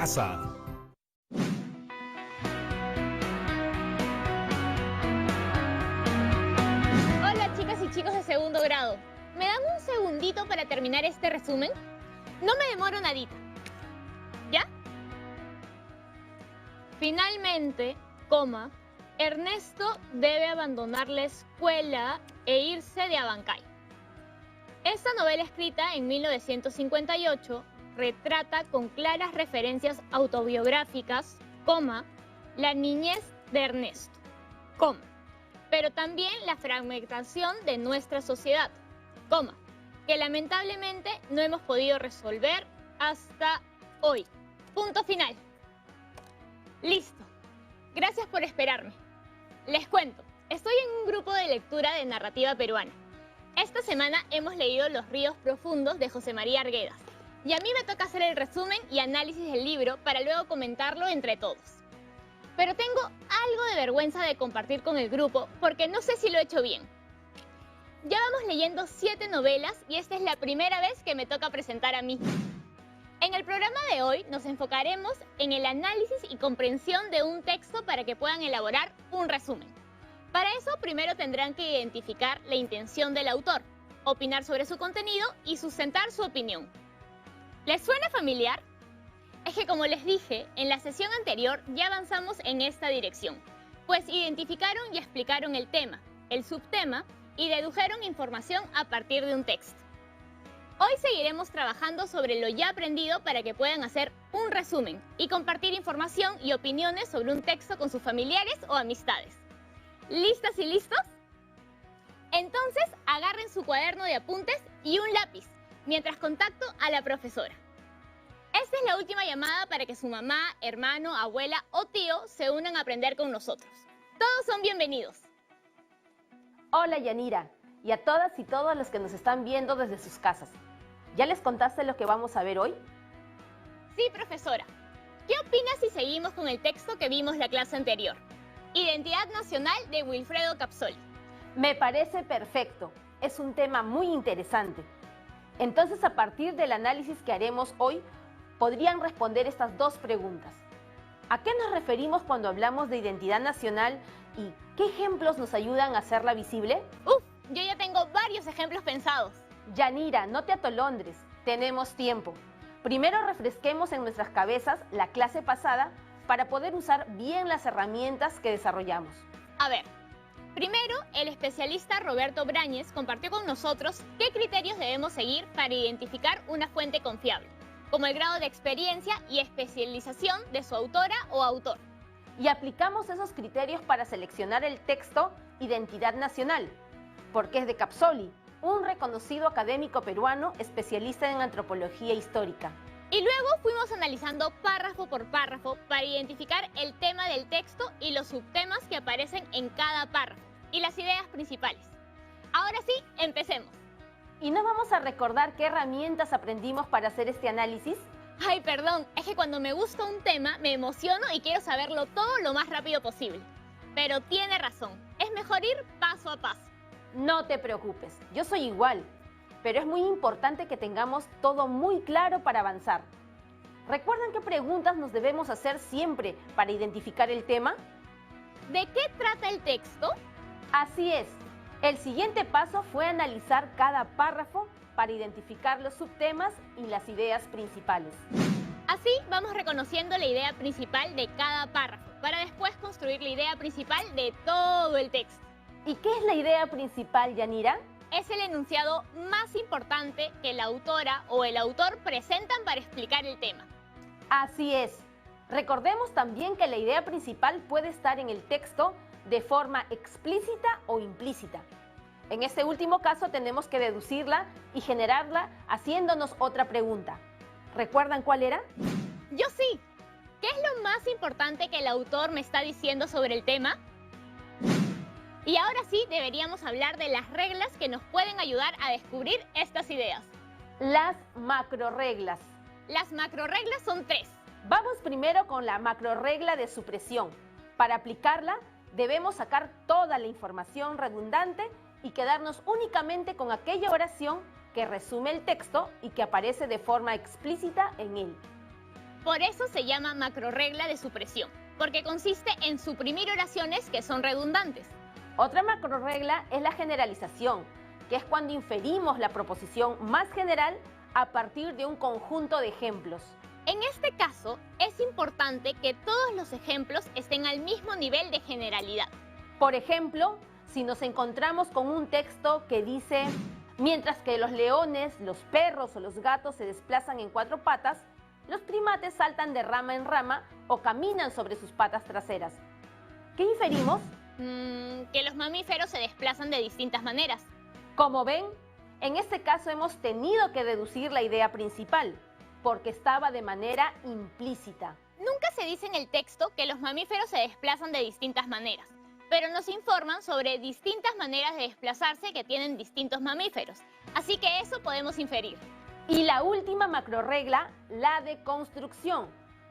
casa. Hola chicas y chicos de segundo grado. ¿Me dan un segundito para terminar este resumen? No me demoro nadita. ¿Ya? Finalmente, Ernesto debe abandonar la escuela e irse de Abancay. Esta novela escrita en 1958 retrata con claras referencias autobiográficas, la niñez de Ernesto, pero también la fragmentación de nuestra sociedad, que lamentablemente no hemos podido resolver hasta hoy. Punto final. Listo. Gracias por esperarme. Les cuento, estoy en un grupo de lectura de narrativa peruana. Esta semana hemos leído Los ríos profundos de José María Arguedas. Y a mí me toca hacer el resumen y análisis del libro para luego comentarlo entre todos. Pero tengo algo de vergüenza de compartir con el grupo porque no sé si lo he hecho bien. Ya vamos leyendo 7 novelas y esta es la primera vez que me toca presentar a mí. En el programa de hoy nos enfocaremos en el análisis y comprensión de un texto para que puedan elaborar un resumen. Para eso primero tendrán que identificar la intención del autor, opinar sobre su contenido y sustentar su opinión. ¿Les suena familiar? Es que como les dije, en la sesión anterior ya avanzamos en esta dirección, pues identificaron y explicaron el tema, el subtema y dedujeron información a partir de un texto. Hoy seguiremos trabajando sobre lo ya aprendido para que puedan hacer un resumen y compartir información y opiniones sobre un texto con sus familiares o amistades. ¿Listas y listos? Entonces agarren su cuaderno de apuntes y un lápiz, mientras contacto a la profesora. Esta es la última llamada para que su mamá, hermano, abuela o tío se unan a aprender con nosotros. Todos son bienvenidos. Hola Yanira, y a todas y todos los que nos están viendo desde sus casas. ¿Ya les contaste lo que vamos a ver hoy? Sí, profesora. ¿Qué opinas si seguimos con el texto que vimos la clase anterior? Identidad Nacional de Wilfredo Capsoli. Me parece perfecto. Es un tema muy interesante. Entonces, a partir del análisis que haremos hoy, podrían responder estas dos preguntas. ¿A qué nos referimos cuando hablamos de identidad nacional y qué ejemplos nos ayudan a hacerla visible? Yo ya tengo varios ejemplos pensados. Yanira, no te atolondres, tenemos tiempo. Primero refresquemos en nuestras cabezas la clase pasada para poder usar bien las herramientas que desarrollamos. A ver, primero el especialista Roberto Brañez compartió con nosotros qué criterios debemos seguir para identificar una fuente confiable, como el grado de experiencia y especialización de su autora o autor. Y aplicamos esos criterios para seleccionar el texto Identidad Nacional, porque es de Capsoli, un reconocido académico peruano especialista en antropología histórica. Y luego fuimos analizando párrafo por párrafo para identificar el tema del texto y los subtemas que aparecen en cada párrafo y las ideas principales. Ahora sí, empecemos. ¿Y no vamos a recordar qué herramientas aprendimos para hacer este análisis? Ay, perdón, es que cuando me gusta un tema me emociono y quiero saberlo todo lo más rápido posible. Pero tiene razón, es mejor ir paso a paso. No te preocupes, yo soy igual, pero es muy importante que tengamos todo muy claro para avanzar. ¿Recuerdan qué preguntas nos debemos hacer siempre para identificar el tema? ¿De qué trata el texto? Así es. El siguiente paso fue analizar cada párrafo para identificar los subtemas y las ideas principales. Así vamos reconociendo la idea principal de cada párrafo, para después construir la idea principal de todo el texto. ¿Y qué es la idea principal, Yanira? Es el enunciado más importante que la autora o el autor presentan para explicar el tema. Así es. Recordemos también que la idea principal puede estar en el texto de forma explícita o implícita. En este último caso tenemos que deducirla y generarla haciéndonos otra pregunta. ¿Recuerdan cuál era? Yo sí. ¿Qué es lo más importante que el autor me está diciendo sobre el tema? Y ahora sí deberíamos hablar de las reglas que nos pueden ayudar a descubrir estas ideas. Las macrorreglas. Las macrorreglas son 3. Vamos primero con la macrorregla de supresión. Para aplicarla, debemos sacar toda la información redundante y quedarnos únicamente con aquella oración que resume el texto y que aparece de forma explícita en él. Por eso se llama macrorregla de supresión, porque consiste en suprimir oraciones que son redundantes. Otra macrorregla es la generalización, que es cuando inferimos la proposición más general a partir de un conjunto de ejemplos. En este caso, es importante que todos los ejemplos estén al mismo nivel de generalidad. Por ejemplo, si nos encontramos con un texto que dice: mientras que los leones, los perros o los gatos se desplazan en 4 patas, los primates saltan de rama en rama o caminan sobre sus patas traseras. ¿Qué inferimos? Que los mamíferos se desplazan de distintas maneras. Como ven, en este caso hemos tenido que deducir la idea principal, porque estaba de manera implícita. Nunca se dice en el texto que los mamíferos se desplazan de distintas maneras, pero nos informan sobre distintas maneras de desplazarse que tienen distintos mamíferos. Así que eso podemos inferir. Y la última macrorregla, la de construcción,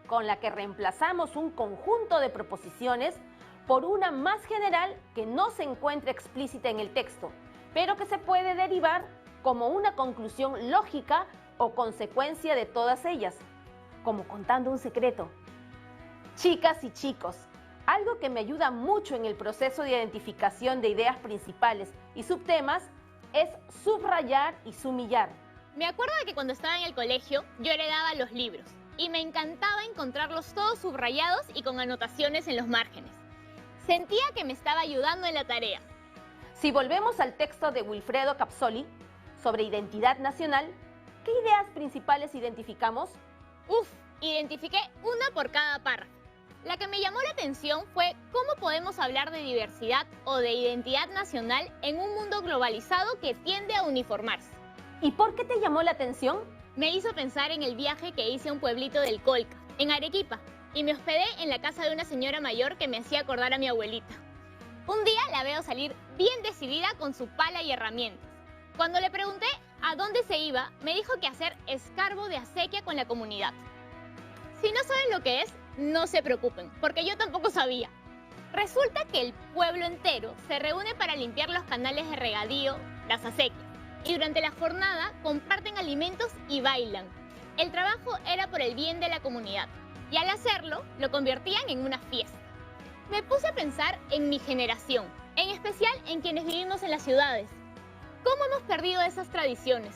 con la que reemplazamos un conjunto de proposiciones por una más general que no se encuentra explícita en el texto, pero que se puede derivar como una conclusión lógica o consecuencia de todas ellas, como contando un secreto. Chicas y chicos, algo que me ayuda mucho en el proceso de identificación de ideas principales y subtemas es subrayar y sumillar. Me acuerdo de que cuando estaba en el colegio yo heredaba los libros y me encantaba encontrarlos todos subrayados y con anotaciones en los márgenes. Sentía que me estaba ayudando en la tarea. Si volvemos al texto de Wilfredo Capsoli sobre identidad nacional, ¿qué ideas principales identificamos? Identifiqué una por cada párrafo. La que me llamó la atención fue cómo podemos hablar de diversidad o de identidad nacional en un mundo globalizado que tiende a uniformarse. ¿Y por qué te llamó la atención? Me hizo pensar en el viaje que hice a un pueblito del Colca, en Arequipa, y me hospedé en la casa de una señora mayor que me hacía acordar a mi abuelita. Un día la veo salir bien decidida con su pala y herramientas. Cuando le pregunté a dónde se iba, me dijo que hacer escarbo de acequia con la comunidad. Si no saben lo que es, no se preocupen, porque yo tampoco sabía. Resulta que el pueblo entero se reúne para limpiar los canales de regadío, las acequias, y durante la jornada comparten alimentos y bailan. El trabajo era por el bien de la comunidad, y al hacerlo, lo convertían en una fiesta. Me puse a pensar en mi generación, en especial en quienes vivimos en las ciudades. ¿Cómo hemos perdido esas tradiciones?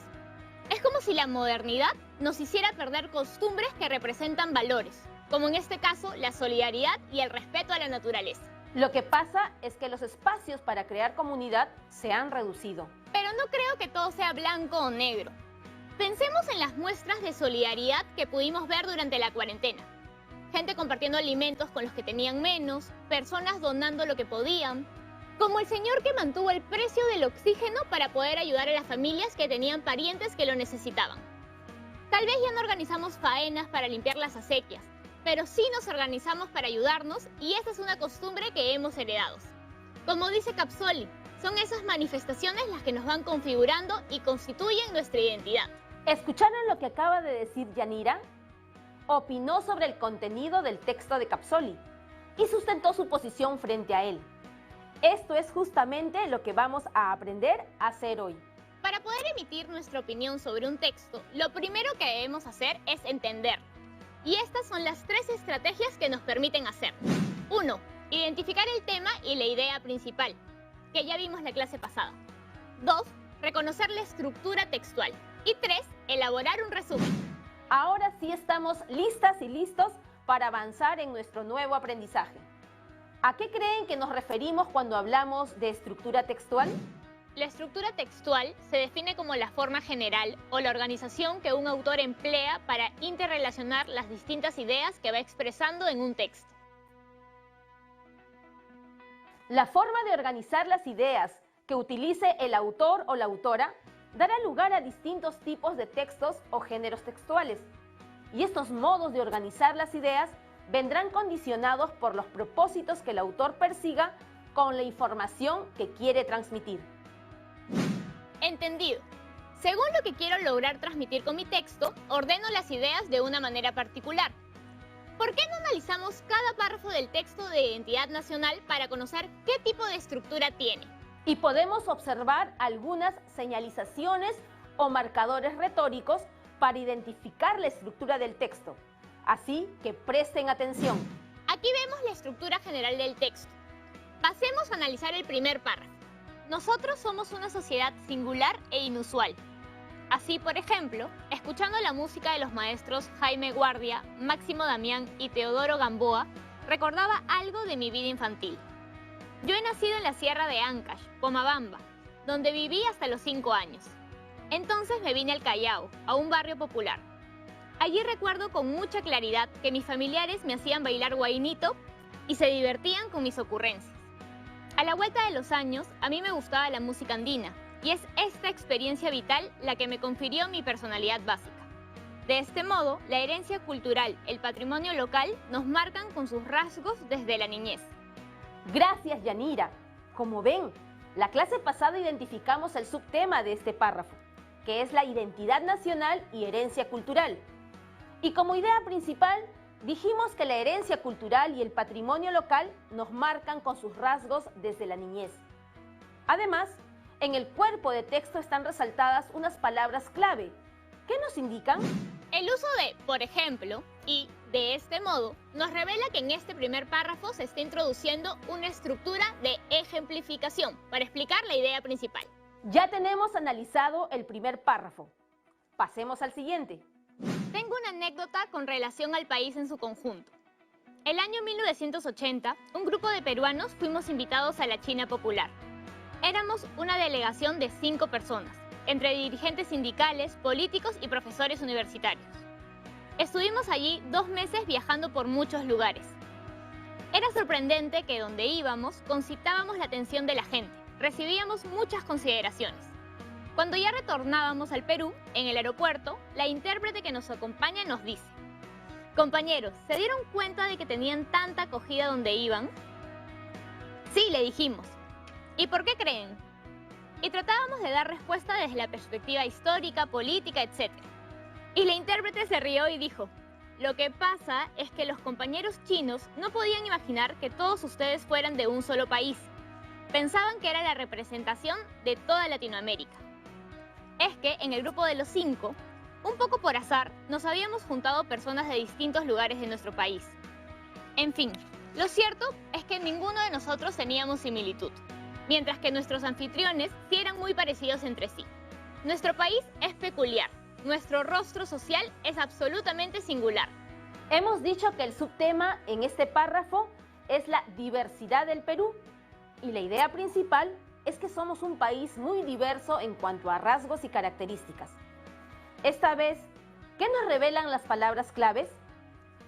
Es como si la modernidad nos hiciera perder costumbres que representan valores, como en este caso la solidaridad y el respeto a la naturaleza. Lo que pasa es que los espacios para crear comunidad se han reducido. Pero no creo que todo sea blanco o negro. Pensemos en las muestras de solidaridad que pudimos ver durante la cuarentena. Gente compartiendo alimentos con los que tenían menos, personas donando lo que podían, como el señor que mantuvo el precio del oxígeno para poder ayudar a las familias que tenían parientes que lo necesitaban. Tal vez ya no organizamos faenas para limpiar las acequias, pero sí nos organizamos para ayudarnos y esa es una costumbre que hemos heredado. Como dice Capsoli, son esas manifestaciones las que nos van configurando y constituyen nuestra identidad. ¿Escucharon lo que acaba de decir Yanira? Opinó sobre el contenido del texto de Capsoli y sustentó su posición frente a él. Esto es justamente lo que vamos a aprender a hacer hoy. Para poder emitir nuestra opinión sobre un texto, lo primero que debemos hacer es entender. Y estas son las 3 estrategias que nos permiten hacer. 1. Identificar el tema y la idea principal, que ya vimos la clase pasada. 2. Reconocer la estructura textual. Y 3. Elaborar un resumen. Ahora sí estamos listas y listos para avanzar en nuestro nuevo aprendizaje. ¿A qué creen que nos referimos cuando hablamos de estructura textual? La estructura textual se define como la forma general o la organización que un autor emplea para interrelacionar las distintas ideas que va expresando en un texto. La forma de organizar las ideas que utilice el autor o la autora dará lugar a distintos tipos de textos o géneros textuales. Y estos modos de organizar las ideas vendrán condicionados por los propósitos que el autor persiga con la información que quiere transmitir. Entendido. Según lo que quiero lograr transmitir con mi texto, ordeno las ideas de una manera particular. ¿Por qué no analizamos cada párrafo del texto de identidad nacional para conocer qué tipo de estructura tiene? Y podemos observar algunas señalizaciones o marcadores retóricos para identificar la estructura del texto. Así que presten atención. Aquí vemos la estructura general del texto. Pasemos a analizar el primer párrafo. Nosotros somos una sociedad singular e inusual. Así, por ejemplo, escuchando la música de los maestros Jaime Guardia, Máximo Damián y Teodoro Gamboa, recordaba algo de mi vida infantil. Yo he nacido en la sierra de Ancash, Pomabamba, donde viví hasta los 5 años. Entonces me vine al Callao, a un barrio popular. Allí recuerdo con mucha claridad que mis familiares me hacían bailar guainito y se divertían con mis ocurrencias. A la vuelta de los años, a mí me gustaba la música andina, y es esta experiencia vital la que me confirió mi personalidad básica. De este modo, la herencia cultural, el patrimonio local, nos marcan con sus rasgos desde la niñez. Gracias, Yanira. Como ven, la clase pasada identificamos el subtema de este párrafo, que es la identidad nacional y herencia cultural. Y como idea principal, dijimos que la herencia cultural y el patrimonio local nos marcan con sus rasgos desde la niñez. Además, en el cuerpo de texto están resaltadas unas palabras clave. ¿Qué nos indican? El uso de, por ejemplo, y de este modo, nos revela que en este primer párrafo se está introduciendo una estructura de ejemplificación para explicar la idea principal. Ya tenemos analizado el primer párrafo. Pasemos al siguiente. Tengo una anécdota con relación al país en su conjunto. El año 1980, un grupo de peruanos fuimos invitados a la China Popular. Éramos una delegación de 5 personas, entre dirigentes sindicales, políticos y profesores universitarios. Estuvimos allí 2 meses viajando por muchos lugares. Era sorprendente que donde íbamos concitábamos la atención de la gente, recibíamos muchas consideraciones. Cuando ya retornábamos al Perú, en el aeropuerto, la intérprete que nos acompaña nos dice: compañeros, ¿se dieron cuenta de que tenían tanta acogida donde iban? Sí, le dijimos. ¿Y por qué creen? Y tratábamos de dar respuesta desde la perspectiva histórica, política, etc. Y la intérprete se rió y dijo: lo que pasa es que los compañeros chinos no podían imaginar que todos ustedes fueran de un solo país. Pensaban que era la representación de toda Latinoamérica. Es que en el grupo de los 5, un poco por azar, nos habíamos juntado personas de distintos lugares de nuestro país. En fin, lo cierto es que ninguno de nosotros teníamos similitud, mientras que nuestros anfitriones sí eran muy parecidos entre sí. Nuestro país es peculiar, nuestro rostro social es absolutamente singular. Hemos dicho que el subtema en este párrafo es la diversidad del Perú, y la idea principal es que somos un país muy diverso en cuanto a rasgos y características. Esta vez, ¿qué nos revelan las palabras claves?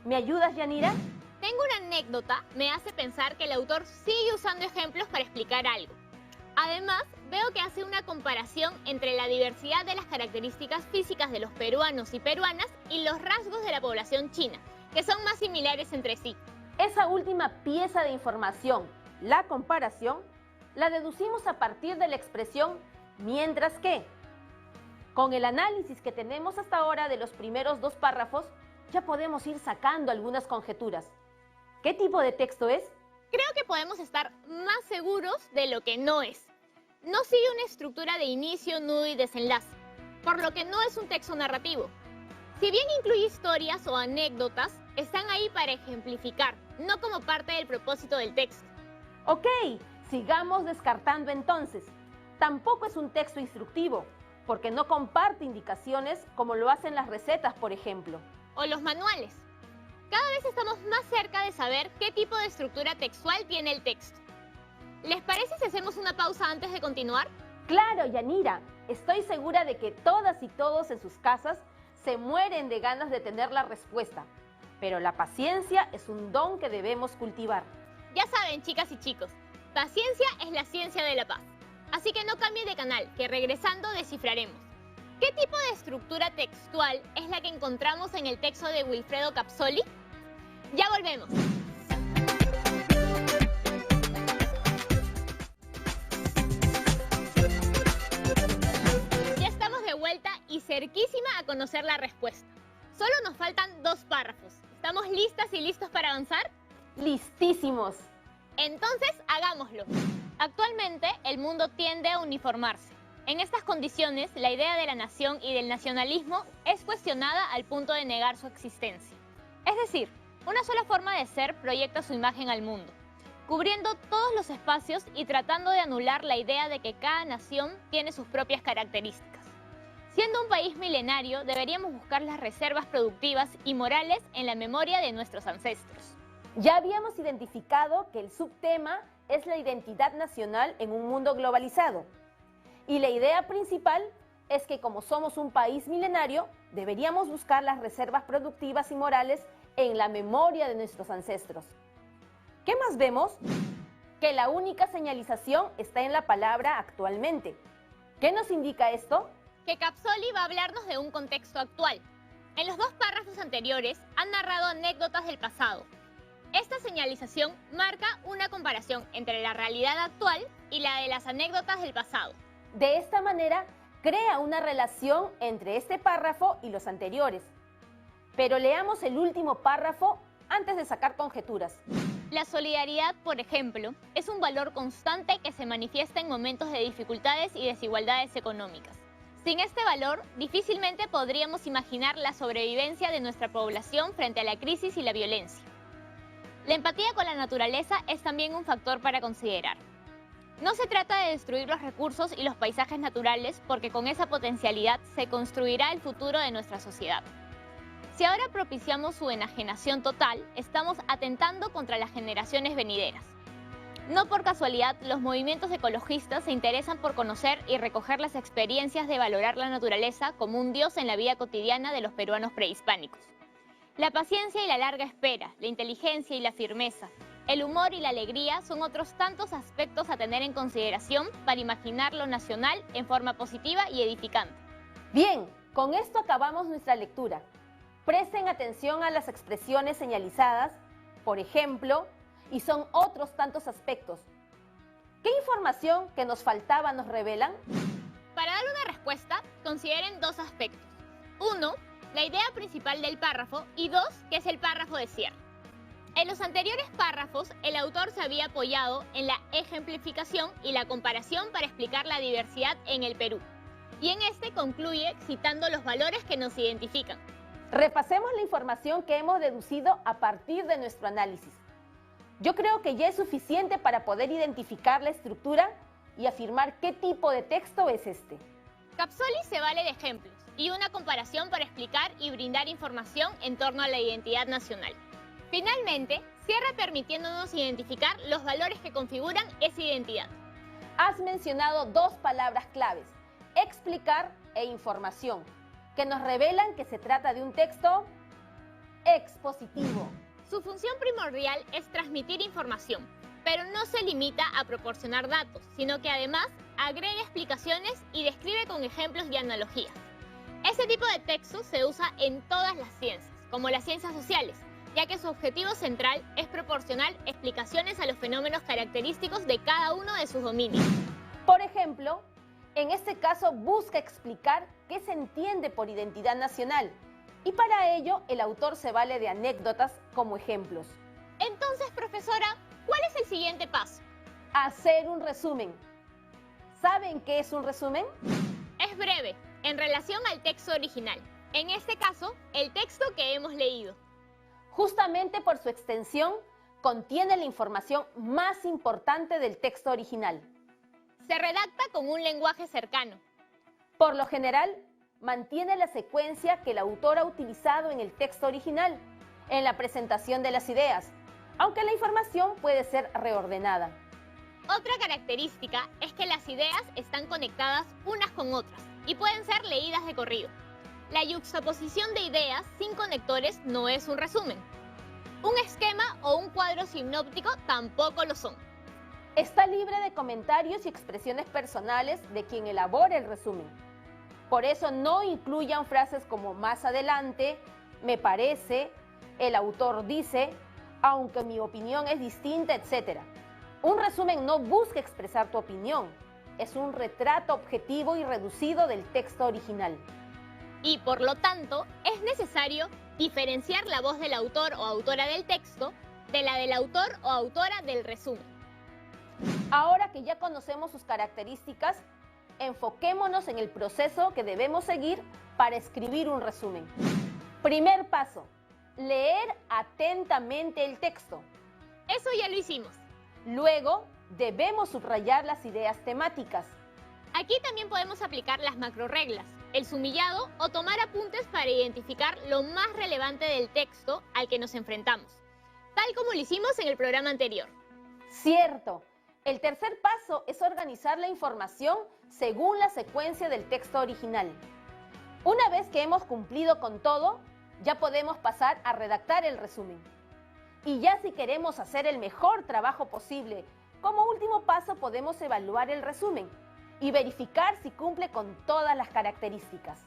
¿Me ayudas, Yanira? Tengo una anécdota, me hace pensar que el autor sigue usando ejemplos para explicar algo. Además, veo que hace una comparación entre la diversidad de las características físicas de los peruanos y peruanas y los rasgos de la población china, que son más similares entre sí. Esa última pieza de información, la comparación, la deducimos a partir de la expresión mientras que. Con el análisis que tenemos hasta ahora de los primeros 2 párrafos, ya podemos ir sacando algunas conjeturas. ¿Qué tipo de texto es? Creo que podemos estar más seguros de lo que no es. No sigue una estructura de inicio, nudo y desenlace, por lo que no es un texto narrativo. Si bien incluye historias o anécdotas, están ahí para ejemplificar, no como parte del propósito del texto. Ok, sigamos descartando entonces. Tampoco es un texto instructivo, porque no comparte indicaciones como lo hacen las recetas, por ejemplo. O los manuales. Cada vez estamos más cerca de saber qué tipo de estructura textual tiene el texto. ¿Les parece si hacemos una pausa antes de continuar? Claro, Yanira. Estoy segura de que todas y todos en sus casas se mueren de ganas de tener la respuesta. Pero la paciencia es un don que debemos cultivar. Ya saben, chicas y chicos, paciencia es la ciencia de la paz. Así que no cambien de canal, que regresando descifraremos. ¿Qué tipo de estructura textual es la que encontramos en el texto de Wilfredo Capsoli? Ya volvemos. Ya estamos de vuelta y cerquísima a conocer la respuesta. Solo nos faltan 2 párrafos. ¿Estamos listas y listos para avanzar? ¡Listísimos! Entonces, hagámoslo. Actualmente, el mundo tiende a uniformarse. En estas condiciones, la idea de la nación y del nacionalismo es cuestionada al punto de negar su existencia. Es decir, una sola forma de ser proyecta su imagen al mundo, cubriendo todos los espacios y tratando de anular la idea de que cada nación tiene sus propias características. Siendo un país milenario, deberíamos buscar las reservas productivas y morales en la memoria de nuestros ancestros. Ya habíamos identificado que el subtema es la identidad nacional en un mundo globalizado. Y la idea principal es que como somos un país milenario, deberíamos buscar las reservas productivas y morales en la memoria de nuestros ancestros. ¿Qué más vemos? Que la única señalización está en la palabra actualmente. ¿Qué nos indica esto? Que Capsoli va a hablarnos de un contexto actual. En los dos párrafos anteriores han narrado anécdotas del pasado. Esta señalización marca una comparación entre la realidad actual y la de las anécdotas del pasado. De esta manera, crea una relación entre este párrafo y los anteriores. Pero leamos el último párrafo antes de sacar conjeturas. La solidaridad, por ejemplo, es un valor constante que se manifiesta en momentos de dificultades y desigualdades económicas. Sin este valor, difícilmente podríamos imaginar la sobrevivencia de nuestra población frente a la crisis y la violencia. La empatía con la naturaleza es también un factor para considerar. No se trata de destruir los recursos y los paisajes naturales porque con esa potencialidad se construirá el futuro de nuestra sociedad. Si ahora propiciamos su enajenación total, estamos atentando contra las generaciones venideras. No por casualidad, los movimientos ecologistas se interesan por conocer y recoger las experiencias de valorar la naturaleza como un dios en la vida cotidiana de los peruanos prehispánicos. La paciencia y la larga espera, la inteligencia y la firmeza, el humor y la alegría son otros tantos aspectos a tener en consideración para imaginar lo nacional en forma positiva y edificante. Bien, con esto acabamos nuestra lectura. Presten atención a las expresiones señalizadas, por ejemplo, y son otros tantos aspectos. ¿Qué información que nos faltaba nos revelan? Para dar una respuesta, consideren dos aspectos. Uno, la idea principal del párrafo y dos, que es el párrafo de cierre. En los anteriores párrafos, el autor se había apoyado en la ejemplificación y la comparación para explicar la diversidad en el Perú. Y en este concluye citando los valores que nos identifican. Repasemos la información que hemos deducido a partir de nuestro análisis. Yo creo que ya es suficiente para poder identificar la estructura y afirmar qué tipo de texto es este. Capsoli se vale de ejemplos y una comparación para explicar y brindar información en torno a la identidad nacional. Finalmente, cierra permitiéndonos identificar los valores que configuran esa identidad. Has mencionado dos palabras claves, explicar e información, que nos revelan que se trata de un texto expositivo. Su función primordial es transmitir información, pero no se limita a proporcionar datos, sino que además agrega explicaciones y describe con ejemplos y analogías. Este tipo de texto se usa en todas las ciencias, como las ciencias sociales, ya que su objetivo central es proporcionar explicaciones a los fenómenos característicos de cada uno de sus dominios. Por ejemplo, en este caso busca explicar qué se entiende por identidad nacional, y para ello el autor se vale de anécdotas como ejemplos. Entonces, profesora, ¿cuál es el siguiente paso? Hacer un resumen. ¿Saben qué es un resumen? Es breve, en relación al texto original. En este caso, el texto que hemos leído. Justamente por su extensión, contiene la información más importante del texto original. Se redacta con un lenguaje cercano. Por lo general, mantiene la secuencia que el autor ha utilizado en el texto original, en la presentación de las ideas, aunque la información puede ser reordenada. Otra característica es que las ideas están conectadas unas con otras y pueden ser leídas de corrido. La yuxtaposición de ideas sin conectores no es un resumen. Un esquema o un cuadro sinóptico tampoco lo son. Está libre de comentarios y expresiones personales de quien elabora el resumen. Por eso no incluyan frases como más adelante, me parece, el autor dice, aunque mi opinión es distinta, etc. Un resumen no busca expresar tu opinión, es un retrato objetivo y reducido del texto original. Y por lo tanto, es necesario diferenciar la voz del autor o autora del texto de la del autor o autora del resumen. Ahora que ya conocemos sus características, enfoquémonos en el proceso que debemos seguir para escribir un resumen. Primer paso, leer atentamente el texto. Eso ya lo hicimos. Luego, debemos subrayar las ideas temáticas. Aquí también podemos aplicar las macrorreglas, el sumillado o tomar apuntes para identificar lo más relevante del texto al que nos enfrentamos, tal como lo hicimos en el programa anterior. Cierto. El tercer paso es organizar la información según la secuencia del texto original. Una vez que hemos cumplido con todo, ya podemos pasar a redactar el resumen. Y ya si queremos hacer el mejor trabajo posible, como último paso podemos evaluar el resumen y verificar si cumple con todas las características.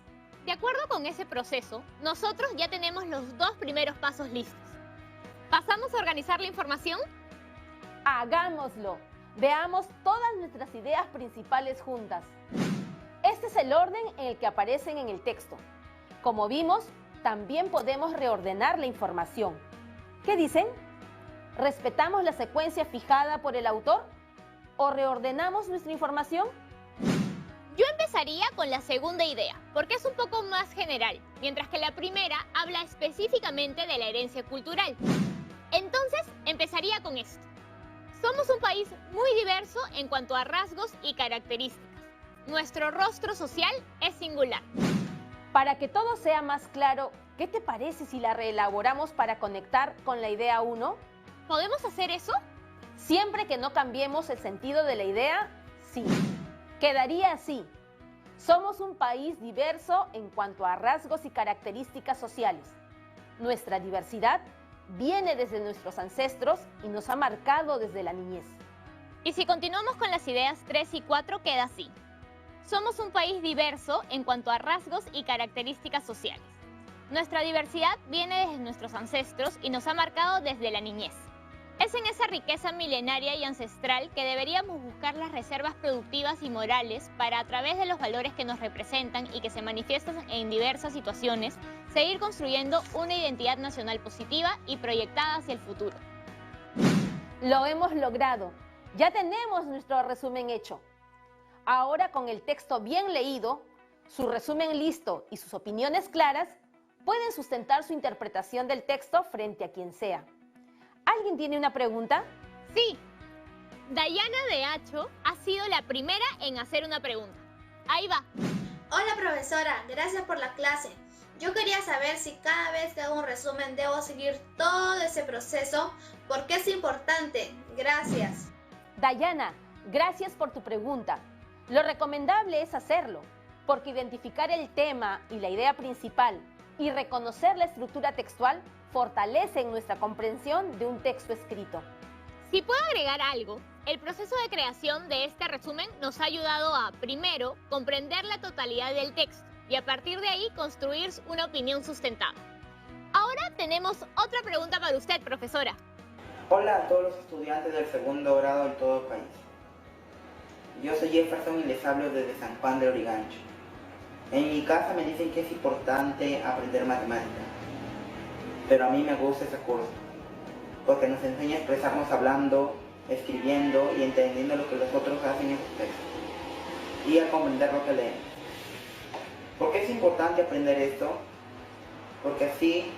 De acuerdo con ese proceso, nosotros ya tenemos los 2 primeros pasos listos. ¿Pasamos a organizar la información? Hagámoslo. Veamos todas nuestras ideas principales juntas. Este es el orden en el que aparecen en el texto. Como vimos, también podemos reordenar la información. ¿Qué dicen? ¿Respetamos la secuencia fijada por el autor? ¿O reordenamos nuestra información? Yo empezaría con la segunda idea, porque es un poco más general, mientras que la primera habla específicamente de la herencia cultural. Entonces, empezaría con esto. Somos un país muy diverso en cuanto a rasgos y características. Nuestro rostro social es singular. Para que todo sea más claro, ¿qué te parece si la reelaboramos para conectar con la idea 1? ¿Podemos hacer eso? Siempre que no cambiemos el sentido de la idea, sí. Quedaría así. Somos un país diverso en cuanto a rasgos y características sociales. Nuestra diversidad viene desde nuestros ancestros y nos ha marcado desde la niñez. Y si continuamos con las ideas 3 y 4, queda así. Somos un país diverso en cuanto a rasgos y características sociales. Nuestra diversidad viene desde nuestros ancestros y nos ha marcado desde la niñez. Es en esa riqueza milenaria y ancestral que deberíamos buscar las reservas productivas y morales para, a través de los valores que nos representan y que se manifiestan en diversas situaciones, seguir construyendo una identidad nacional positiva y proyectada hacia el futuro. Lo hemos logrado. Ya tenemos nuestro resumen hecho. Ahora, con el texto bien leído, su resumen listo y sus opiniones claras, pueden sustentar su interpretación del texto frente a quien sea. ¿Alguien tiene una pregunta? Sí. Dayana de Hacho ha sido la primera en hacer una pregunta. Ahí va. Hola profesora, gracias por la clase. Yo quería saber si cada vez que hago un resumen debo seguir todo ese proceso, porque es importante. Gracias. Dayana, gracias por tu pregunta. Lo recomendable es hacerlo, porque identificar el tema y la idea principal y reconocer la estructura textual fortalecen nuestra comprensión de un texto escrito. Si puedo agregar algo, el proceso de creación de este resumen nos ha ayudado a, primero, comprender la totalidad del texto y a partir de ahí construir una opinión sustentada. Ahora tenemos otra pregunta para usted, profesora. Hola a todos los estudiantes del segundo grado en todo el país. Yo soy Jefferson y les hablo desde San Juan de Lurigancho. En mi casa me dicen que es importante aprender matemáticas, pero a mí me gusta ese curso, porque nos enseña a expresarnos hablando, escribiendo y entendiendo lo que los otros hacen en sus textos, y a comprender lo que leemos. ¿Por qué es importante aprender esto? Porque así,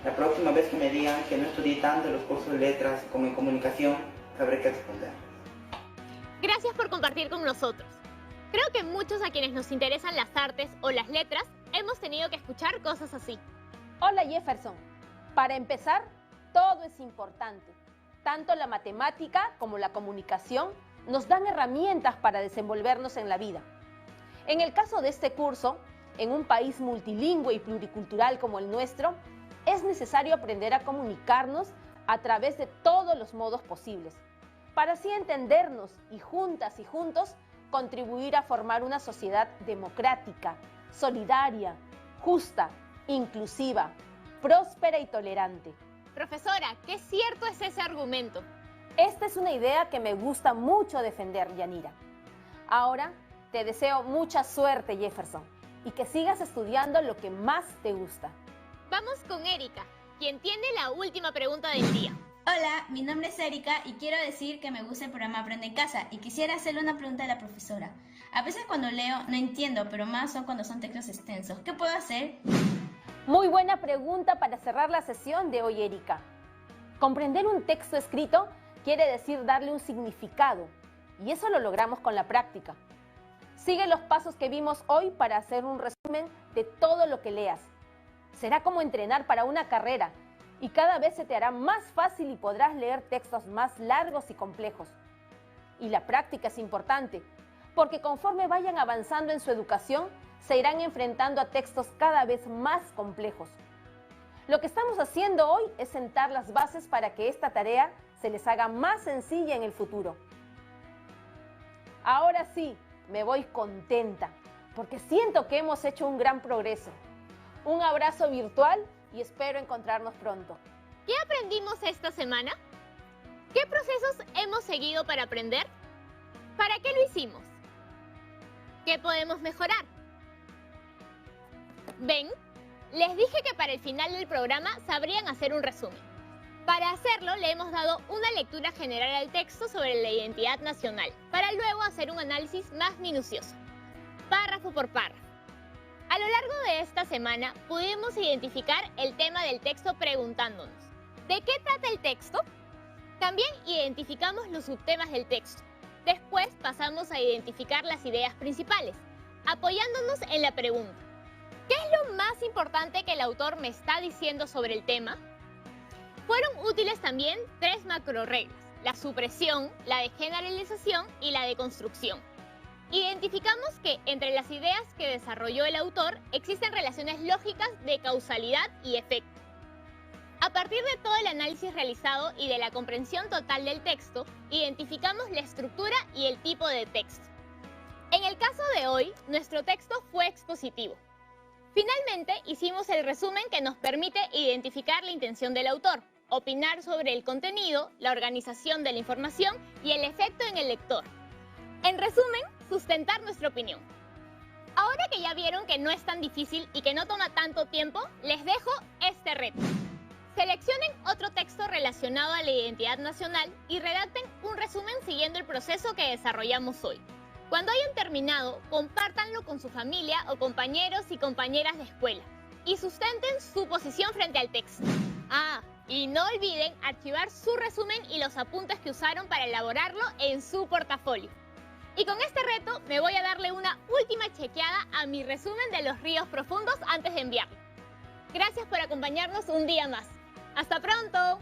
la próxima vez que me digan que no estudié tanto en los cursos de letras como en comunicación, sabré qué responder. Gracias por compartir con nosotros. Creo que muchos a quienes nos interesan las artes o las letras hemos tenido que escuchar cosas así. Hola Jefferson. Para empezar, todo es importante. Tanto la matemática como la comunicación nos dan herramientas para desenvolvernos en la vida. En el caso de este curso, en un país multilingüe y pluricultural como el nuestro, es necesario aprender a comunicarnos a través de todos los modos posibles, para así entendernos y juntas y juntos contribuir a formar una sociedad democrática, solidaria, justa, inclusiva, próspera y tolerante. Profesora, ¿qué cierto es ese argumento? Esta es una idea que me gusta mucho defender, Yanira. Ahora, te deseo mucha suerte, Jefferson, y que sigas estudiando lo que más te gusta. Vamos con Erika, quien tiene la última pregunta del día. Hola, mi nombre es Erika y quiero decir que me gusta el programa Aprende en Casa y quisiera hacerle una pregunta a la profesora. A veces cuando leo no entiendo, pero más son cuando son textos extensos. ¿Qué puedo hacer? Muy buena pregunta para cerrar la sesión de hoy, Erika. Comprender un texto escrito quiere decir darle un significado, y eso lo logramos con la práctica. Sigue los pasos que vimos hoy para hacer un resumen de todo lo que leas. Será como entrenar para una carrera, y cada vez se te hará más fácil y podrás leer textos más largos y complejos. Y la práctica es importante, porque conforme vayan avanzando en su educación, se irán enfrentando a textos cada vez más complejos. Lo que estamos haciendo hoy es sentar las bases para que esta tarea se les haga más sencilla en el futuro. Ahora sí, me voy contenta, porque siento que hemos hecho un gran progreso. Un abrazo virtual y espero encontrarnos pronto. ¿Qué aprendimos esta semana? ¿Qué procesos hemos seguido para aprender? ¿Para qué lo hicimos? ¿Qué podemos mejorar? ¿Ven? Les dije que para el final del programa sabrían hacer un resumen. Para hacerlo, le hemos dado una lectura general al texto sobre la identidad nacional, para luego hacer un análisis más minucioso, párrafo por párrafo. A lo largo de esta semana pudimos identificar el tema del texto preguntándonos, ¿de qué trata el texto? También identificamos los subtemas del texto. Después pasamos a identificar las ideas principales, apoyándonos en la pregunta, ¿qué es lo más importante que el autor me está diciendo sobre el tema? Fueron útiles también 3 macrorreglas, la supresión, la de generalización y la de construcción. Identificamos que entre las ideas que desarrolló el autor existen relaciones lógicas de causalidad y efecto. A partir de todo el análisis realizado y de la comprensión total del texto, identificamos la estructura y el tipo de texto. En el caso de hoy, nuestro texto fue expositivo. Finalmente, hicimos el resumen que nos permite identificar la intención del autor, opinar sobre el contenido, la organización de la información y el efecto en el lector. En resumen, sustentar nuestra opinión. Ahora que ya vieron que no es tan difícil y que no toma tanto tiempo, les dejo este reto. Seleccionen otro texto relacionado a la identidad nacional y redacten un resumen siguiendo el proceso que desarrollamos hoy. Cuando hayan terminado, compártanlo con su familia o compañeros y compañeras de escuela y sustenten su posición frente al texto. Y no olviden archivar su resumen y los apuntes que usaron para elaborarlo en su portafolio. Y con este reto me voy a darle una última chequeada a mi resumen de los ríos profundos antes de enviarlo. Gracias por acompañarnos un día más. ¡Hasta pronto!